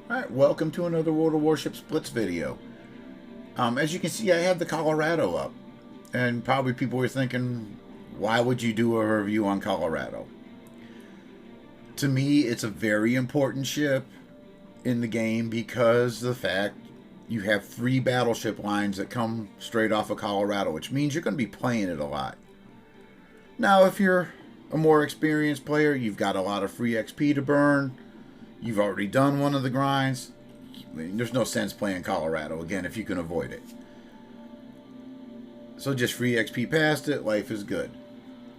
Alright, welcome to another World of Warships Blitz video. As you can see, I have the Colorado up. And probably people were thinking, why would you do a review on Colorado? To me, it's a very important ship in the game because of the fact you have 3 battleship lines that come straight off of Colorado, which means you're going to be playing it a lot. Now, if you're a more experienced player, you've got a lot of free XP to burn, you've already done one of the grinds, there's no sense playing Colorado again if you can avoid it. So just free XP past it, life is good.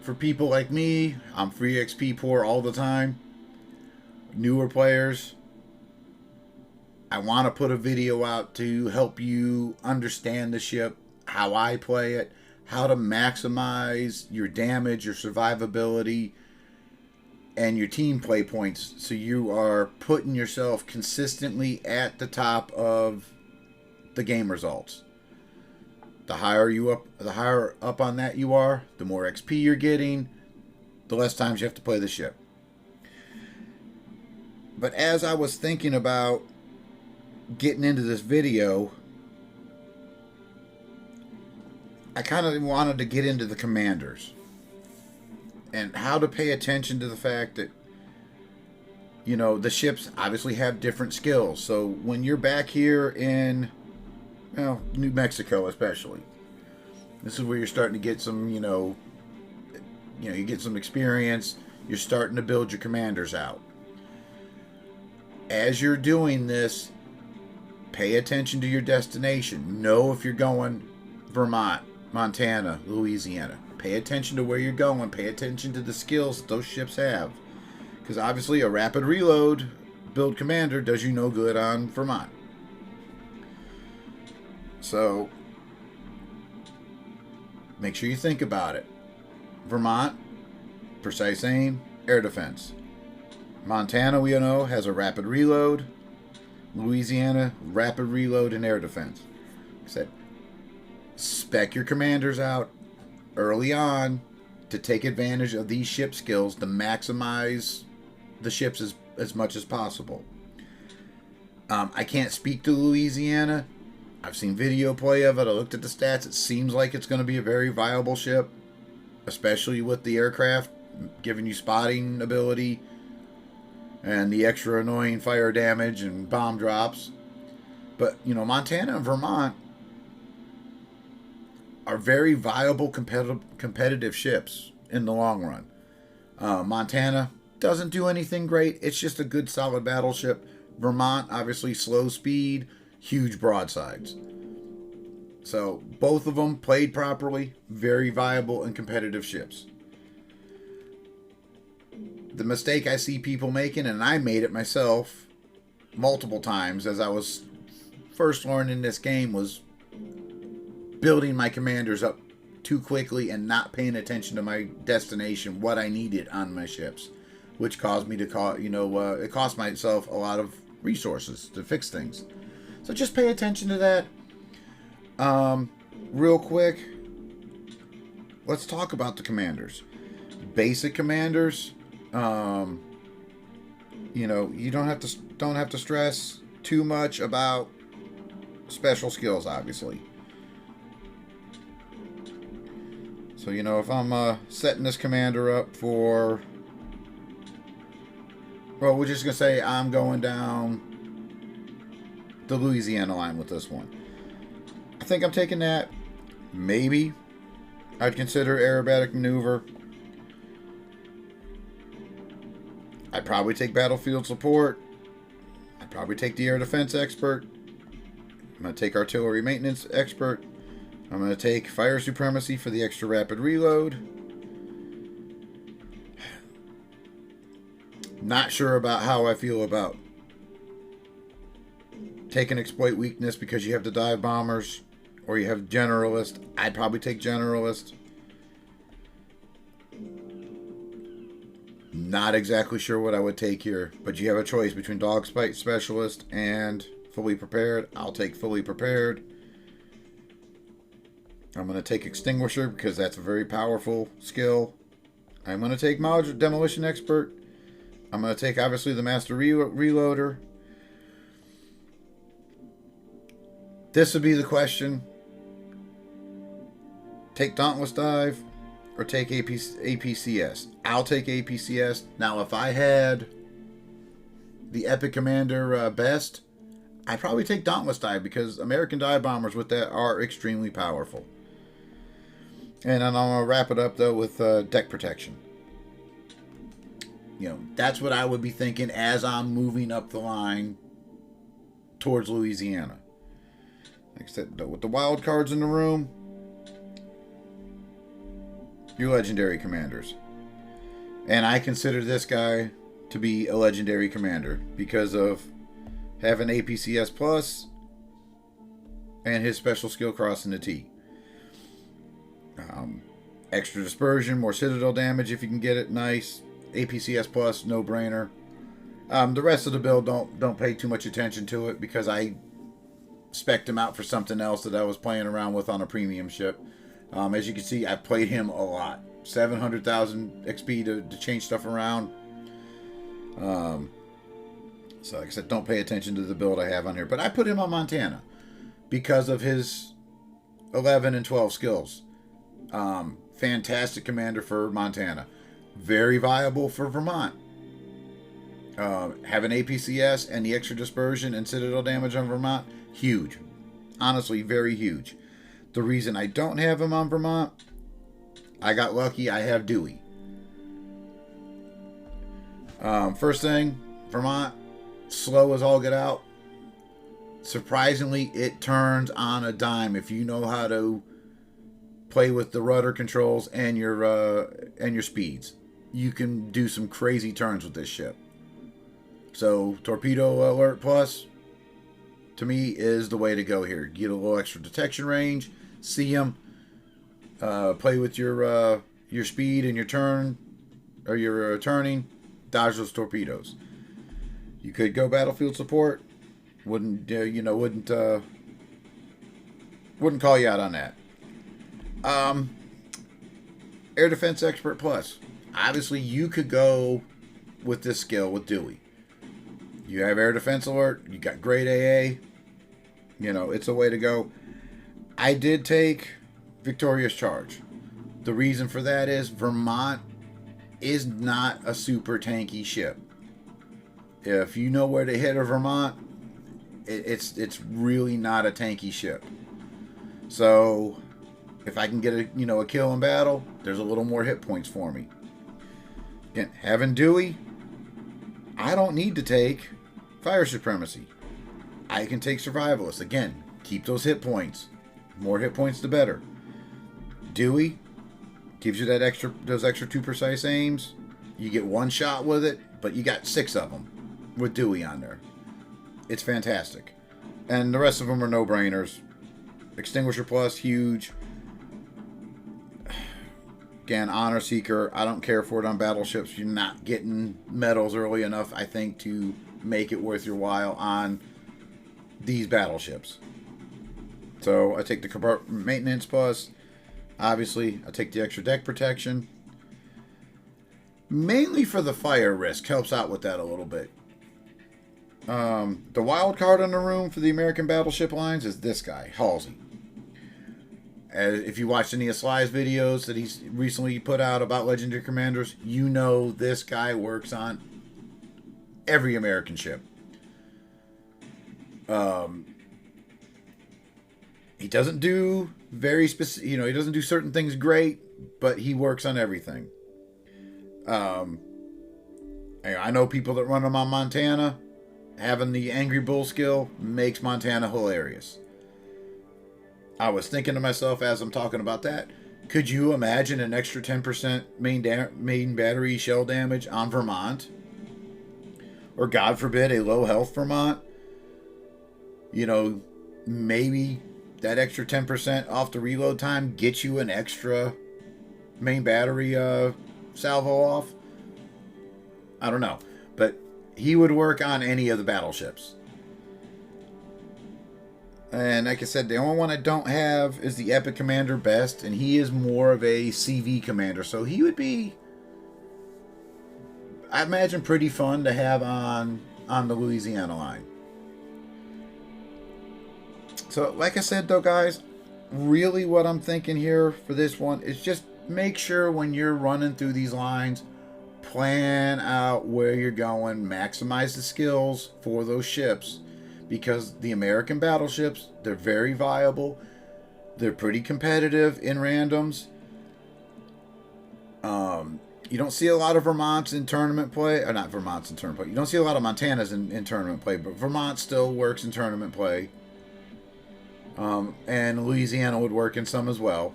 For people like me, I'm free XP poor all the time. Newer players, I want to put a video out to help you understand the ship, how I play it, how to maximize your damage, your survivability, and your team play points, so you are putting yourself consistently at the top of the game results. The higher up on that you are, the more XP you're getting, the less times you have to play the ship. But as I was thinking about getting into this video, I kind of wanted to get into the commanders and how to pay attention to the fact that, you know, the ships obviously have different skills. So when you're back here in, well, New Mexico especially, this is where you're starting to get some, you get some experience. You're starting to build your commanders out. As you're doing this, pay attention to your destination. Know if you're going Vermont, Montana, Louisiana. Pay attention to where you're going. Pay attention to the skills that those ships have. Because obviously a rapid reload build commander does you no good on Vermont. So make sure you think about it. Vermont, precise aim, air defense. Montana, we know, has a rapid reload. Louisiana, rapid reload and air defense. Like I said, spec your commanders out early on to take advantage of these ship skills to maximize the ships as much as possible. I can't speak to Louisiana. I've seen video play of it. I looked at the stats. It seems like it's going to be a very viable ship, especially with the aircraft giving you spotting ability and the extra annoying fire damage and bomb drops. But, Montana and Vermont are very viable competitive ships in the long run. Montana doesn't do anything great. It's just a good solid battleship. Vermont, obviously slow speed, huge broadsides. So both of them played properly, very viable and competitive ships. The mistake I see people making, and I made it myself multiple times as I was first learning this game, was building my commanders up too quickly and not paying attention to my destination, what I needed on my ships, which caused me to it cost myself a lot of resources to fix things. So just pay attention to that. Real quick, let's talk about the commanders. Basic commanders, you don't have to stress too much about special skills, obviously. So, if I'm setting this commander up for, well, we're just going to say I'm going down the Louisiana line with this one. I think I'm taking that. Maybe I'd consider aerobatic maneuver. I'd probably take battlefield support. I'd probably take the air defense expert. I'm going to take artillery maintenance expert. I'm going to take fire supremacy for the extra rapid reload. Not sure about how I feel about taking exploit weakness because you have the dive bombers or you have generalist. I'd probably take generalist. Not exactly sure what I would take here, but you have a choice between dogfight specialist and fully prepared. I'll take fully prepared. I'm going to take extinguisher because that's a very powerful skill. I'm going to take demolition expert. I'm going to take obviously the master reloader. This would be the question. Take Dauntless Dive or take APCS. I'll take APCS. Now, if I had the Epic Commander best, I'd probably take Dauntless Dive because American Dive Bombers with that are extremely powerful. And I'm going to wrap it up, though, with deck protection. You know, that's what I would be thinking as I'm moving up the line towards Louisiana. Like I said, with the wild cards in the room, your legendary commanders. And I consider this guy to be a legendary commander because of having APCS Plus and his special skill crossing the T. Extra dispersion, more citadel damage if you can get it. Nice. APCS Plus, no brainer. The rest of the build, don't pay too much attention to it because I spec'd him out for something else that I was playing around with on a premium ship. As you can see, I played him a lot. 700,000 XP to change stuff around. So like I said, don't pay attention to the build I have on here. But I put him on Montana because of his 11 and 12 skills. Fantastic commander for Montana. Very viable for Vermont. Having APCS and the extra dispersion and citadel damage on Vermont, huge. Honestly, very huge. The reason I don't have him on Vermont, I got lucky. I have Dewey. First thing, Vermont, slow as all get out. Surprisingly, it turns on a dime if you know how to play with the rudder controls and your speeds. You can do some crazy turns with this ship. So, Torpedo Alert Plus, to me, is the way to go here. Get a little extra detection range, see them, play with your speed and your turn, or your turning, dodge those torpedoes. You could go battlefield support. Wouldn't call you out on that. Air Defense Expert Plus. Obviously, you could go with this skill with Dewey. You have Air Defense Alert. You got great AA. You know, it's a way to go. I did take Victorious Charge. The reason for that is Vermont is not a super tanky ship. If you know where to hit a Vermont, it's really not a tanky ship. So if I can get a kill in battle, there's a little more hit points for me. Again, having Dewey, I don't need to take Fire Supremacy. I can take Survivalist. Again, keep those hit points. More hit points, the better. Dewey gives you those extra 2 precise aims. You get one shot with it, but you got 6 of them with Dewey on there. It's fantastic. And the rest of them are no-brainers. Extinguisher Plus, huge. Again, Honor Seeker, I don't care for it on battleships. You're not getting medals early enough, I think, to make it worth your while on these battleships. So I take the compartment maintenance plus. Obviously, I take the extra deck protection. Mainly for the fire risk. Helps out with that a little bit. The wild card in the room for the American battleship lines is this guy, Halsey. If you watched any of Sly's videos that he's recently put out about Legendary Commanders, you know this guy works on every American ship. He doesn't do very specific, he doesn't do certain things great, but he works on everything. I know people that run him on Montana. Having the Angry Bull skill makes Montana hilarious. I was thinking to myself as I'm talking about that, could you imagine an extra 10% main battery shell damage on Vermont? Or God forbid, a low health Vermont? Maybe that extra 10% off the reload time gets you an extra main battery salvo off. I don't know. But he would work on any of the battleships. And like I said, the only one I don't have is the Epic Commander Best, and he is more of a CV commander. So he would be, I imagine, pretty fun to have on the Louisiana line. So, like I said, though, guys, really what I'm thinking here for this one is just make sure when you're running through these lines, plan out where you're going, maximize the skills for those ships, because the American battleships, they're very viable. They're pretty competitive in randoms. You don't see a lot of Vermonts in tournament play, or not Vermonts in tournament play. You don't see a lot of Montanas in tournament play, but Vermont still works in tournament play. And Louisiana would work in some as well.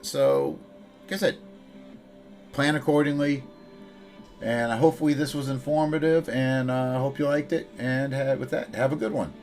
So, like I said, plan accordingly. And hopefully this was informative, and I hope you liked it. And with that, have a good one.